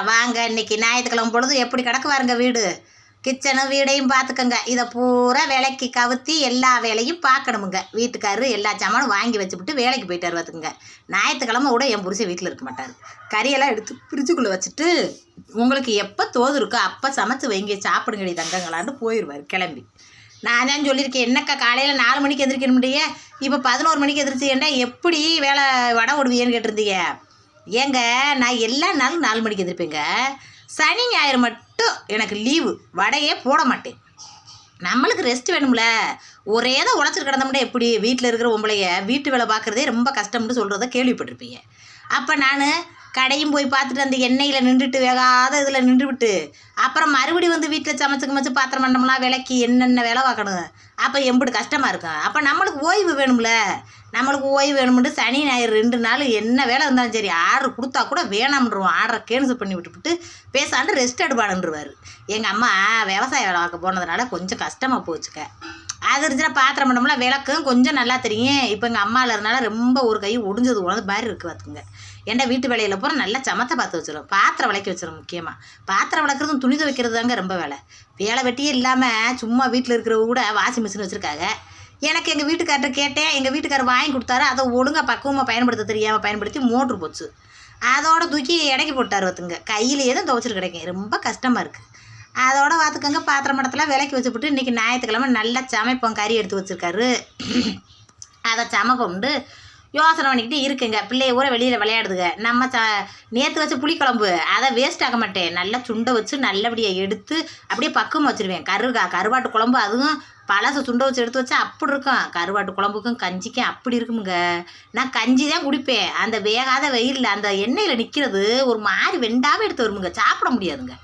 வாங்க இன்னைக்கு ஞாயிற்றுக்கிழமை பொழுது எப்படி கிடக்கு பாருங்க வீடு. கிச்சனும் வீடையும் பார்த்துக்கோங்க. இதை பூரா வேலைக்கு கவுத்தி எல்லா வேலையும் பார்க்கணுமுங்க. வீட்டுக்காரரு எல்லா சாமானும் வாங்கி வச்சுவிட்டு வேலைக்கு போயிட்டார் பார்த்துக்குங்க. ஞாயிற்றுக்கிழமை கூட என் புருஷன் வீட்டில் இருக்க மாட்டார். கறியெல்லாம் எடுத்து ஃப்ரிட்ஜுக்குள்ளே வச்சுட்டு உங்களுக்கு எப்போ தோது இருக்கோ அப்போ சமைச்சு வைங்க சாப்பிடுங்கடி தங்கங்களான்னு போயிடுவார் கிளம்பி. நான் தான் சொல்லியிருக்கேன், என்னக்கா காலையில் 4 மணிக்கு எந்திரிக்க முடியே, இப்போ 11 மணிக்கு எந்திரிச்சு என்ன எப்படி வேலை வடை ஓடுவியேன்னு கேட்டிருந்தீங்க. ஏங்க நான் எல்லா நாளும் 4 மணிக்கு எந்திரிப்பேங்க. சனி ஞாயிறு மட்டும் எனக்கு லீவு, வடையே போட மாட்டேன். நம்மளுக்கு ரெஸ்ட் வேணும்ல. ஒரே தான் உழைச்சிட்டு கிடந்தோம்னா எப்படி? வீட்டில் இருக்கிற பொம்பளைய வீட்டு வேலை பார்க்குறதே ரொம்ப கஷ்டம்னு சொல்கிறத கேள்விப்பட்டிருப்பீங்க. அப்போ நான் கடையும் போய் பார்த்துட்டு அந்த எண்ணெயில் நின்றுட்டு வேகாத இதில் நின்றுவிட்டு அப்புறம் மறுபடியும் வந்து வீட்டில் சமைச்சு பாத்திரம் பண்ணோம்லாம் விலைக்கு என்னென்ன வேலை பார்க்கணும். அப்போ எம்பிட்டு கஷ்டமாக இருக்கும். அப்போ நம்மளுக்கு ஓய்வு வேணும்ல. நம்மளுக்கு ஓய்வு வேணும்னு சனி ஞாயிறு 2 நாள் என்ன வேலை இருந்தாலும் சரி ஆர்டர் கொடுத்தா கூட வேணாம்ன்றோம். ஆர்டரை கேன்சல் பண்ணி விட்டுவிட்டு பேசாண்டு ரெஸ்ட் எடுப்பாடுன்றவார். எங்கள் அம்மா விவசாய வேலை பார்க்க போனதுனால கொஞ்சம் கஷ்டமாக போச்சுக்க. அது இருந்துச்சுன்னா பாத்திரம் பண்ணோம்னா விளக்கும் கொஞ்சம் நல்லா தெரியும். இப்போ எங்கள் அம்மாவில் இருந்தால ரொம்ப ஒரு கை ஒடிஞ்சது உணர்ந்து மாதிரி இருக்குது பார்த்துங்க. ஏன்டா வீட்டு வேலையில் போகிற நல்லா சமத்தை பார்த்து வச்சிடும், பாத்திரம் விளக்கி வச்சிடும். முக்கியமாக பாத்திரம் விளக்குறதும் துணி துவைக்கிறது தாங்க ரொம்ப வேலை வெட்டியே இல்லாமல் சும்மா வீட்டில் இருக்கிறவங்க கூட வாஷிங் மிஷின் வச்சுருக்காங்க. எனக்கு எங்கள் வீட்டுக்கார்ட்ட கேட்டேன், எங்கள் வீட்டுக்காரர் வாங்கி கொடுத்தாரு. அதை ஒழுங்காக பக்குவமாக பயன்படுத்த தெரியாமல் பயன்படுத்தி மோட்ரு போச்சு. அதோட தூக்கி இடைக்கி போட்டார் பார்த்துங்க. கையிலேயே தான் துவைச்சிட்டு கிடைக்கும். ரொம்ப கஷ்டமாக இருக்குது. அதோட பார்த்துக்கோங்க. பாத்திரம் மடத்தெல்லாம் விலைக்கு வச்சுவிட்டு இன்றைக்கி ஞாயிற்றுக்கிழமை நல்லா சமைப்போம். கறி எடுத்து வச்சுருக்காரு. அதை சமைப்போம்ண்டு யோசனை பண்ணிக்கிட்டு இருக்குங்க. பிள்ளைய ஊரை வெளியில் விளையாடுதுங்க. நம்ம நேற்று வச்ச புளிக்குழம்பு அதை வேஸ்ட் ஆக மாட்டேன். நல்லா சுண்டை வச்சு நல்லபடியாக எடுத்து அப்படியே பக்குவம் வச்சுருவேன். கருவாட்டு குழம்பு அதுவும் பழசை சுண்டை வச்சு எடுத்து வச்சா அப்படி இருக்கும். கருவாட்டு குழம்புக்கும் கஞ்சிக்கும் அப்படி இருக்குமுங்க. நான் கஞ்சி தான் குடிப்பேன். அந்த வேகாத வெயிலில் அந்த எண்ணெயில் நிற்கிறது ஒரு மாதிரி வெண்டாமல் எடுத்து வருமுங்க. சாப்பிட முடியாதுங்க.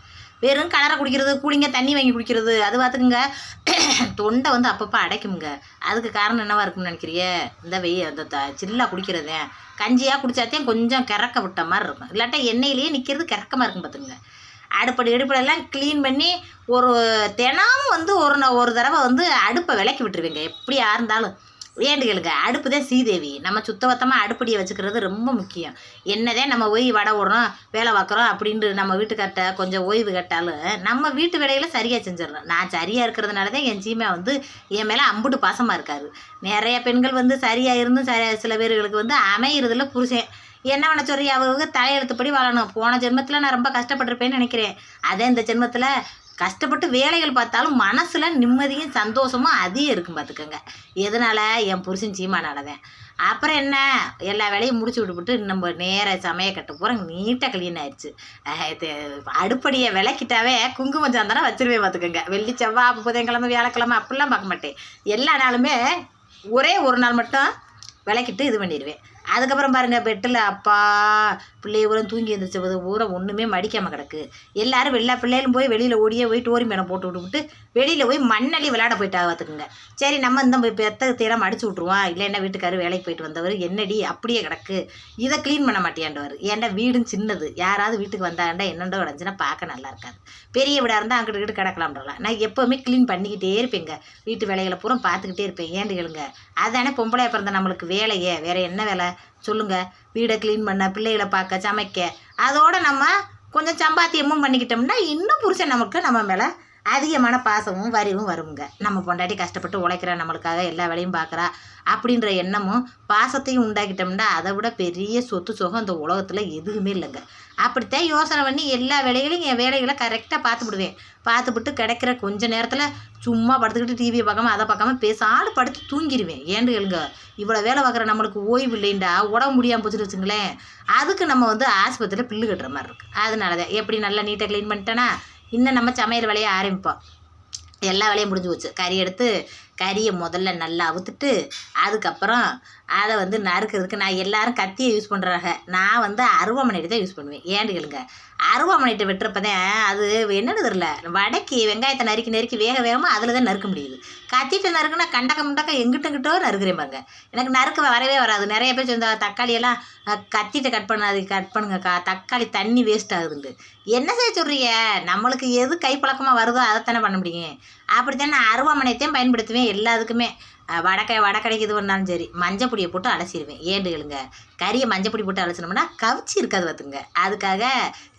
வெறும் கலரை குடிக்கிறது, கூலிங்க தண்ணி வாங்கி குடிக்கிறது, அது பார்த்துக்குங்க தொண்டை வந்து அப்பப்போ அடைக்குமுங்க. அதுக்கு காரணம் என்னவா இருக்கும்னு நினைக்கிறிய? இந்த அந்த சில்லாக குடிக்கிறதே கஞ்சியாக குடித்தாத்தையும் கொஞ்சம் கிறக்க விட்ட மாதிரி இருக்கும். இல்லாட்டா எண்ணெயிலேயே நிற்கிறது கிறக்கமாக இருக்கும் பார்த்துங்க. அடுப்பெல்லாம் க்ளீன் பண்ணி ஒரு தினமும் வந்து ஒரு தடவை வந்து அடுப்பை விளக்கி விட்டுருவேங்க. எப்படியா இருந்தாலும் வேண்டுகளுங்க. அடுப்பு தான் சீதேவி. நம்ம சுத்தபத்தமாக அடுப்படியை வச்சுக்கிறது ரொம்ப முக்கியம். என்னதான் நம்ம ஓய்வு வடை விடுறோம் வேலை பார்க்குறோம் அப்படின்ட்டு நம்ம வீட்டுக்கார்ட்ட கொஞ்சம் ஓய்வு கேட்டாலும் நம்ம வீட்டு வேலைகளை சரியாக செஞ்சிடறோம். நான் சரியாக இருக்கிறதுனால தான் என் சீமை வந்து என் மேலே அம்புட்டு பாசமாக இருக்காரு. நிறைய பெண்கள் வந்து சரியாக இருந்தும் சில பேர்களுக்கு வந்து அமைகிறதுல புருஷன் என்ன பண்ண சொல்லி அவங்க தலையெழுத்துப்படி வாழணும். போன ஜென்மத்தில் நான் ரொம்ப கஷ்டப்பட்டிருப்பேன்னு நினைக்கிறேன். அதே இந்த ஜென்மத்தில் கஷ்டப்பட்டு வேலைகள் பார்த்தாலும் மனசில் நிம்மதியும் சந்தோஷமும் அதிகம் இருக்கும் பார்த்துக்கோங்க. எதனால்? என் புருஷன் சீமானால தான். அப்புறம் என்ன, எல்லா வேலையும் முடிச்சு விட்டுவிட்டு நம்ம நேர சமைய கட்ட போகிறோம். நீட்டாக க்ளீன் ஆயிடுச்சு. அடுப்படியை விளக்கிட்டாவே குங்குமம் சாந்தனம் வச்சுருவேன் பார்த்துக்கோங்க. வெள்ளி செவ்வாய் புதன்கிழமை வியாழக்கிழமை அப்படிலாம் பார்க்க மாட்டேன். எல்லா நாளுமே ஒரே ஒரு நாள் மட்டும் விளக்கிட்டு இது பண்ணிடுவேன். அதுக்கப்புறம் பாருங்கள் பெட்டில் அப்பா பிள்ளைய ஊரம் தூங்கி எழுந்திரிச்ச ஊரம் ஒன்றுமே மடிக்காமல் கிடக்கு. எல்லோரும் எல்லா பிள்ளைகளும் போய் வெளியில் போய் டோரி மேலே போட்டு விட்டுவிட்டு வெளியில் போய் மண்ணள்ளி விளையாட போயிட்டா பார்த்துக்குங்க. சரி நம்ம இந்த பெத்த தீரம் மடிச்சு விட்ருவோம். இல்லை என்ன வீட்டுக்காரர் வேலைக்கு போயிட்டு வந்தவர் என்னடி அப்படியே கிடக்கு இதை க்ளீன் பண்ண மாட்டேன்டவர். ஏன்டா வீடும் சின்னது, யாராவது வீட்டுக்கு வந்தாண்டா என்னென்ன கிடந்துச்சுன்னா பார்க்க நல்லா இருக்காது. பெரிய வீடாக இருந்தால் அங்கிட்டு கிடக்கலாம்ன்றலாம். நான் எப்போவுமே க்ளீன் பண்ணிக்கிட்டே இருப்பேங்க. வீட்டு வேலைகளை பூரா பார்த்துக்கிட்டே இருப்பேன். ஏண்டுகளுங்க அதானே பொம்பளையாக பிறந்த நம்மளுக்கு வேலையே. வேறு என்ன வேலை சொல்லுங்கள்? வீடை க்ளீன் பண்ண, பிள்ளைகளை பார்க்க, சமைக்க, அதோடு நம்ம கொஞ்சம் சம்பாத்தியமும் பண்ணிக்கிட்டோம்னா இன்னும் புருஷன் நமக்கு நம்ம மேலே அதிகமான பாசமும் வரிவும் வருங்க. நம்ம பொண்டாட்டி கஷ்டப்பட்டு உழைக்கிறா, நம்மளுக்காக எல்லா வேலையும் பார்க்குறா அப்படின்ற எண்ணமும் பாசத்தையும் உண்டாக்கிட்டோம்னா அதை விட பெரிய சொத்து சுகம் இந்த உலகத்தில் எதுவுமே இல்லைங்க. அப்படித்தான் யோசனை பண்ணி எல்லா வேலைகளையும் என் வேலைகளை கரெக்டாக பார்த்துவிட்டு கிடைக்கிற கொஞ்ச நேரத்தில் சும்மா படுத்துக்கிட்டு டிவியை பார்க்காம அதை பார்க்காம பேசாடு படுத்து தூங்கிடுவேன். ஏன்னு கேளுங்க, இவ்வளோ வேலை பார்க்குற நம்மளுக்கு ஓய்வு இல்லைண்டா உடம்பு முடியாமல் போச்சுட்டு வச்சுங்களேன். அதுக்கு நம்ம வந்து ஆஸ்பத்திரியில் பில்லு கட்டுற மாதிரி இருக்குது. அதனால தான் எப்படி நல்லா நீட்டாக க்ளீன் பண்ணிட்டேன்னா இன்னும் நம்ம சமையல் வேலையை ஆரம்பிப்போம். எல்லா வேலையும் முடிஞ்சு போச்சு. கறி எடுத்து கறியை முதல்ல நல்லா அவுத்துட்டு அதுக்கப்புறம் அதை வந்து நறுக்கிறதுக்கு நான் எல்லோரும் கத்தியை யூஸ் பண்ணுறாங்க. நான் வந்து அருவாமனைட்டு தான் யூஸ் பண்ணுவேன். ஏன்னு கேளுங்க, அருவாமனைட்டு வெட்டுறப்பதான் அது என்னன்னு தெரில வடக்கி வெங்காயத்தை நறுக்கி வேகமாக அதில் தான் நறுக்க முடியுது. கத்திட்டு நறுக்குன்னா முண்டக்க எங்கிட்டோ நறுக்கிறேன் பாருங்க. எனக்கு நறுக்க வரவே வராது. நிறைய பேர் சொந்த தக்காளியெல்லாம் கத்திட்டு கட் பண்ணுங்கக்கா, தக்காளி தண்ணி வேஸ்ட் ஆகுதுண்டு. என்ன செய்ய சொல்கிறீங்க? நம்மளுக்கு எது கைப்பழக்கமாக வருதோ அதைத்தானே பண்ண முடியும். அப்படித்தான் நான் அருவாமனையத்தையும் பயன்படுத்துவேன். எல்லாத்துக்குமே வடக்கடைக்கு இது பண்ணாலும் சரி மஞ்சப்பொடியை போட்டு அலசிடுவேன். ஏண்டுகளுங்க கறியை மஞ்சப்பொடி போட்டு அலசினோம்னா கவிச்சி இருக்காது பார்த்துங்க. அதுக்காக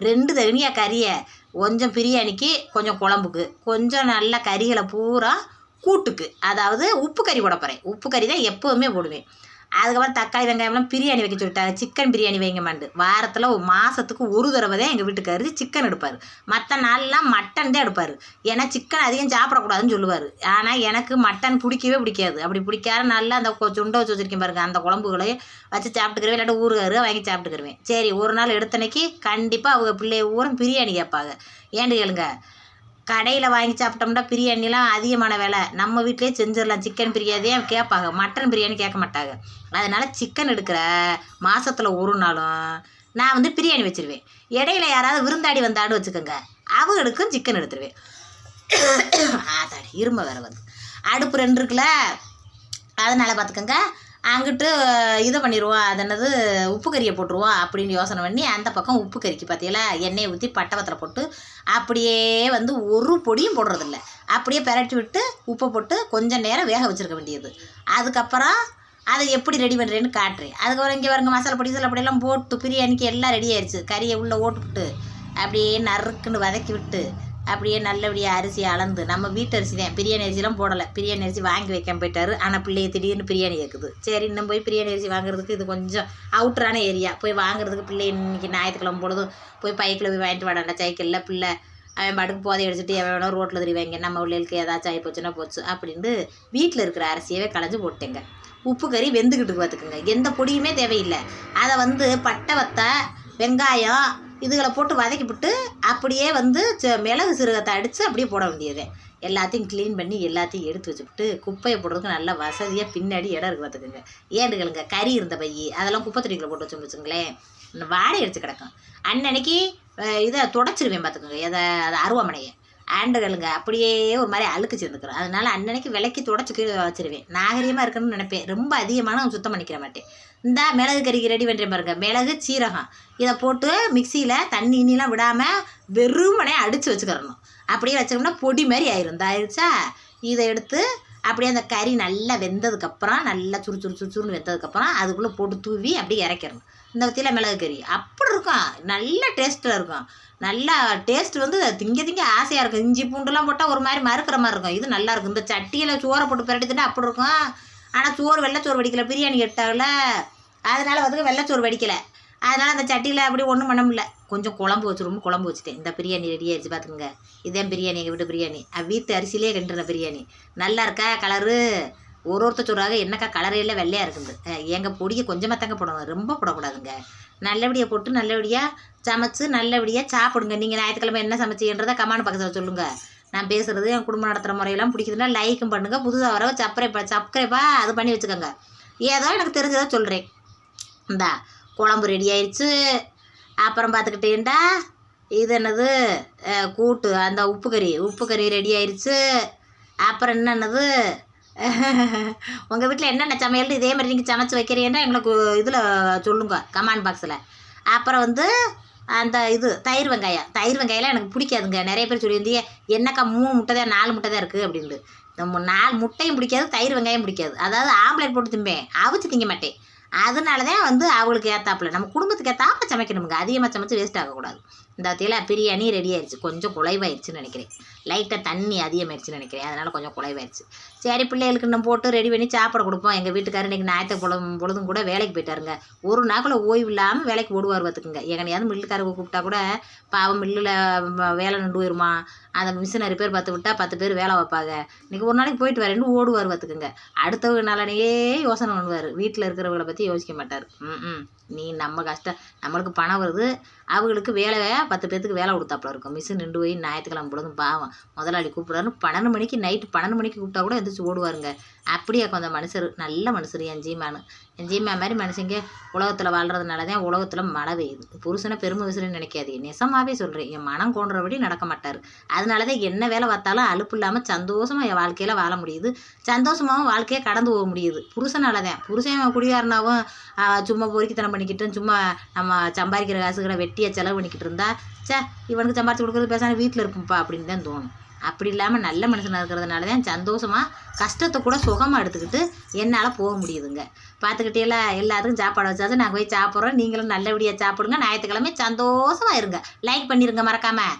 2 தனியாக கறியை கொஞ்சம் பிரியாணிக்கு, கொஞ்சம் குழம்புக்கு, கொஞ்சம் நல்ல கறிகளை பூரா கூட்டுக்கு, அதாவது உப்பு கறி போட போகிறேன். உப்பு கறி தான் எப்போவுமே போடுவேன். அதுக்கப்புறம் தக்காளி வெங்காயம்லாம் பிரியாணி வைக்க சொல்லிட்டாங்க. சிக்கன் பிரியாணி வைங்கமாண்டு. வாரத்தில் ஒரு மாதத்துக்கு ஒரு தடவை தான் எங்கள் வீட்டுக்காரரு சிக்கன் எடுப்பார். மற்ற நாள்லாம் மட்டன் தான் எடுப்பார். ஏன்னா சிக்கன் அதிகம் சாப்பிடக்கூடாதுன்னு சொல்லுவார். ஆனால் எனக்கு மட்டன் பிடிக்கவே பிடிக்காது. அப்படி பிடிக்காத நாளில் அந்த சுண்டை வச்சு வச்சுருக்கேன் பாருங்க, அந்த குழம்புகளையும் வச்சு சாப்பிட்டுக்கிறேன். இல்லாட்ட ஊறுகாரு வாங்கி சாப்பிட்டுக்கிருவேன். சரி, ஒரு நாள் எடுத்தனைக்கு கண்டிப்பாக அவங்க பிள்ளைய ஊரம் பிரியாணி கேட்பாங்க. ஏன்னு கேளுங்க, கடையில் வாங்கி சாப்பிட்டோம்னா பிரியாணிலாம் அதிகமான விலை. நம்ம வீட்டிலே செஞ்சிடலாம். சிக்கன் பிரியாணியே கேட்பாங்க, மட்டன் பிரியாணி கேட்க மாட்டாங்க. அதனால் சிக்கன் எடுக்கிற மாதத்தில் ஒரு நாளும் நான் வந்து பிரியாணி வச்சுருவேன். இடையில யாராவது விருந்தாடி வந்தாடு வச்சுக்கோங்க, அவங்களுக்கும் சிக்கன் எடுத்துருவேன். ஆதாடி இரும்ப வேறு வந்து அடுப்பு 2 இருக்குல்ல, அதனால் பார்த்துக்கோங்க. அங்கிட்டு இதை பண்ணிடுவோம், அது என்னது உப்பு கறியை போட்டுருவோம் அப்படின்னு யோசனை பண்ணி அந்த பக்கம் உப்பு கறிக்கு பார்த்தீங்களா எண்ணெயை ஊற்றி பட்டை போட்டு அப்படியே வந்து ஒரு பொடியும் போடுறதில்ல, அப்படியே பெரட்டி விட்டு உப்பை போட்டு கொஞ்சம் நேரம் வேக வச்சுருக்க வேண்டியது. அதுக்கப்புறம் அதை எப்படி ரெடி பண்ணுறேன்னு காட்டுறேன். அதுக்கப்புறம் இங்கே வருங்க மசாலா பொடி அப்படியெல்லாம் போட்டு பிரியாணிக்கு எல்லாம் ரெடி ஆயிடுச்சு. கறியை உள்ளே ஓட்டுவிட்டு அப்படியே நறுக்குன்னு வதக்கி விட்டு அப்படியே நல்லபடியாக அரிசி அளந்து, நம்ம வீட்டு அரிசி தான், பிரியாணி அரிசிலாம் போடலை. பிரியாணி அரிசி வாங்கி வைக்காம போயிட்டார். ஆனால் பிள்ளைய திடீர்னு பிரியாணி கேட்குது. சரி, இன்னும் போய் பிரியாணி அரிசி வாங்குறதுக்கு இது கொஞ்சம் அவுட்டரான ஏரியா, போய் வாங்குறதுக்கு பிள்ளை இன்றைக்கி ஞாயிற்றுக்கிழமை பொழுதும் போய் பைக்கில் போய் வாங்கிட்டு வாடாண்டா. சைக்கிளில் பிள்ளை அவன் பாட்டுக்கு போதை அடிச்சுட்டு எவன் வேணா ரோட்டில் தெரிவாங்க, நம்ம பிள்ளைகளுக்கு ஏதாச்சும் ஆகி போச்சுன்னா போச்சு அப்படின்ட்டு வீட்டில் இருக்கிற அரிசியவே களைஞ்சி போட்டேங்க. உப்பு கறி வெந்துக்கிட்டு பார்த்துக்குங்க. எந்த பொடியுமே தேவையில்லை. அதை வந்து பட்டை வத்தா வெங்காயம் இதுகளை போட்டு வதக்கிவிட்டு அப்படியே வந்து மிளகு சீரகத்தை அடித்து அப்படியே போட வேண்டியது. எல்லாத்தையும் க்ளீன் பண்ணி எல்லாத்தையும் எடுத்து வச்சுக்கிட்டு குப்பையை போடுறதுக்கு நல்லா வசதியாக பின்னாடி இடம் இருக்குது பார்த்துக்குங்க. ஏண்டுகளுங்க கறி இருந்த பை அதெல்லாம் குப்பை தொட்டிகளை போட்டு வச்சோம்னு வச்சுங்களேன், வாடகை அடித்து கிடக்கும். அன்னன்னைக்கு இதை தொடச்சிருவேன் பார்த்துக்கோங்க, அதை அருவாமனையை ஆண்டுகளுங்க அப்படியே ஒரு மாதிரி அழுக்கு சேர்ந்துக்கிறோம். அதனால அன்னன்னைக்கு விலைக்கு தொடச்சி வச்சிருவேன். நாகரிகமாக இருக்கணும்னு நினைப்பேன். ரொம்ப அதிகமான சுத்தம் பண்ணிக்கிற மாட்டேன். இந்த மிளகு கறிக்கு ரெடி பண்ணுறேன் பாருங்க, மிளகு சீரகம் இதை போட்டு மிக்சியில் தண்ணி இன்னிலாம் விடாமல் வெறுமனே அடித்து வச்சுக்கிறணும். அப்படியே வச்சோம்னா பொடி மாதிரி ஆயிரும். இந்த ஆயிடுச்சா, இதை எடுத்து அப்படியே அந்த கறி நல்லா வெந்ததுக்கப்புறம், நல்லா சுறுன்னு வெந்ததுக்கப்புறம் அதுக்குள்ளே போட்டு தூவி அப்படியே இறக்கிடணும். இந்த வத்தியில் மிளகு கறி அப்படி இருக்கும், நல்ல டேஸ்ட்டில் இருக்கும். நல்லா டேஸ்ட் வந்து திங்க ஆசையாக இருக்கும். இஞ்சி பூண்டுலாம் போட்டால் ஒரு மாதிரி மறுக்கிற மாதிரி இருக்கும். இது நல்லாயிருக்கும். இந்த சட்டியில் சோறை போட்டு பிரட்டிட்டுனா அப்படி இருக்கும். ஆனால் வெள்ளைச்சோறு வடிக்கலை, பிரியாணி கேட்டாவில், அதனால் வந்து வெள்ளைச்சோறு வடிக்கலை. அதனால் அந்த சட்டியில் அப்படி ஒன்றும் பண்ண முடியல. கொஞ்சம் குழம்பு வச்சுட்டேன். இந்த பிரியாணி ரெடி ஆயிடுச்சு பார்த்துக்குங்க. இதே பிரியாணி, எங்கள் வீட்டு பிரியாணி. வீட்டு அரிசியிலே கிண்டுன பிரியாணி. நல்லா இருக்கா கலரு? ஒருத்தர் சொல்கிறாங்க என்னக்கா கலரே இல்லை வெள்ளையாக இருக்குது. எங்கள் பொடியை கொஞ்சமாக தாங்க போடணும், ரொம்ப போடக்கூடாதுங்க. நல்லபடியாக போட்டு நல்லபடியாக சமைச்சு நல்லபடியாக சாப்பிடுங்க. நீங்கள் ஞாயிற்றுக்கிழமை என்ன சமைச்சின்றதை கமெண்ட் பக்கத்தில் சொல்லுங்கள். நான் பேசுகிறது என் குடும்பம் நடத்துகிற முறையெல்லாம் பிடிக்குதுன்னா லைக்கும் பண்ணுங்கள். புதுசாக வர சப்ஸ்கிரைப்பாக அது பண்ணி வச்சுக்கோங்க. ஏதோ எனக்கு தெரிஞ்சதாக சொல்கிறேன். இந்தா குழம்பு ரெடி ஆயிடுச்சு. அப்புறம் பார்த்துக்கிட்டேன்டா இது என்னது கூட்டு, அந்த உப்பு கறி ரெடி ஆயிடுச்சு. அப்புறம் என்னென்னது உங்கள் வீட்டில் என்னென்ன சமையல் இதே மாதிரி நீங்கள் சமைச்சு வைக்கிறீங்கன்னா எங்களுக்கு இதில் சொல்லுங்க கமெண்ட் பாக்ஸில். அப்புறம் வந்து அந்த தயிர் வெங்காயம்லாம் எனக்கு பிடிக்காதுங்க. நிறைய பேர் சொல்லியிருந்தீங்க என்னக்கா 3 முட்டை தான் 4 முட்டை தான் இருக்குது அப்படின்ட்டு. நம்ம 4 முட்டையும் பிடிக்காது, தயிர் வெங்காயம் பிடிக்காது. அதாவது ஆம்லேட் போட்டு திம்பேன், அவிச்சு திங்க மாட்டேன். அதனால தான் வந்து அவங்களுக்கு ஏற்றாப்புல நம்ம குடும்பத்துக்கு ஏற்றாப்புல சமைக்கணுங்க. அதிகமாக சமைச்சு வேஸ்ட் ஆகக்கூடாது. இந்த வத்தியில் பிரியாணி ரெடி ஆயிடுச்சு. கொஞ்சம் குழைவாயிடுச்சுன்னு நினைக்கிறேன், லைட்டாக தண்ணி அதிகமாகிடுச்சுன்னு நினைக்கிறேன். அதனால் கொஞ்சம் குழைவாயிடுச்சு. சரி, பிள்ளைகளுக்கு இன்னும் போட்டு ரெடி பண்ணி சாப்பிட கொடுப்போம். எங்கள் வீட்டுக்காரர் இன்றைக்கி ஞாயிற்று பொழுதும் கூட வேலைக்கு போயிட்டாருங்க. ஒரு நாக்குள்ள ஓய்வு இல்லாமல் வேலைக்கு ஓடுவார் பார்த்துக்குங்க. எங்கனையாவது மில்லுக்காரங்க கூப்பிட்டா கூட பாவம் மில்லில் வேலை நின்று போயிருமா, அந்த மிஷினை ரிப்பேர் பார்த்து விட்டால் 10 பேர் வேலை வைப்பாங்க. இன்றைக்கி ஒரு நாளைக்கு போயிட்டு வரேன்னு ஓடுவார் பார்த்துக்குங்க. அடுத்தவங்க நாளனையே யோசனை பண்ணுவார், வீட்டில் இருக்கிறவங்களை பற்றி யோசிக்க மாட்டார். நீ நம்ம கஷ்டம், நம்மளுக்கு பணம் வருது, அவங்களுக்கு வேலை 10 பேர்த்துக்கு வேலை கொடுத்தாப்புல இருக்கும். மிஷின் நின்று போய் ஞாயிற்றுக்கிழமை பொழுதும் பாவம் முதலாளி கூப்பிட்றாரு. 12 மணிக்கு நைட்டு 12 மணிக்கு கூப்பிட்டா கூட எந்திரிச்சு ஓடுவாருங்க. அப்படியே கொஞ்சம் மனுஷர், நல்ல மனுஷர். என் ஜீமா மாதிரி மனுஷங்க உலகத்தில் வாழ்கிறதுனால தான் உலகத்தில் மழை பெய்யுது. புருஷனை பெருமை விசிறன்னு நினைக்காதீங்க, நெசமாகவே சொல்கிறேன். என் மனம் கோன்றபடி நடக்க மாட்டார். அதனால தான் என்ன வேலை பார்த்தாலும் அலுப்பு இல்லாமல் சந்தோஷமாக என் வாழ்க்கையில் வாழ முடியுது, சந்தோஷமாகவும் வாழ்க்கையை கடந்து போக முடியுது. புருஷனால தான். புருஷன் குடிகாரனாவும் சும்மா பொறுக்கித்தனம் பண்ணிக்கிட்டு சும்மா நம்ம சம்பாதிக்கிற காசுகளை வெட்டியை செலவு பண்ணிக்கிட்டு இருந்தா இவனுக்கு சம்பாதிச்சு கொடுக்குறது பேசாமல் வீட்டில் இருக்கும்ப்பா அப்படின்னு தான் தோணும். அப்படி இல்லாமல் நல்ல மனுஷனாக இருக்கிறதுனால தான் சந்தோஷமாக கஷ்டத்தை கூட சுகமாக எடுத்துக்கிட்டு என்னால் போக முடியுதுங்க. பார்த்துக்கிட்டே எல்லாத்துக்கும் சாப்பாடு வச்சாச்சு, நாங்கள் போய் சாப்பிட்றோம். நீங்களும் நல்லபடியாக சாப்பிடுங்க. ஞாயிற்றுக்கிழமை சந்தோஷமாக இருங்க. லைக் பண்ணிடுங்க மறக்காமல்.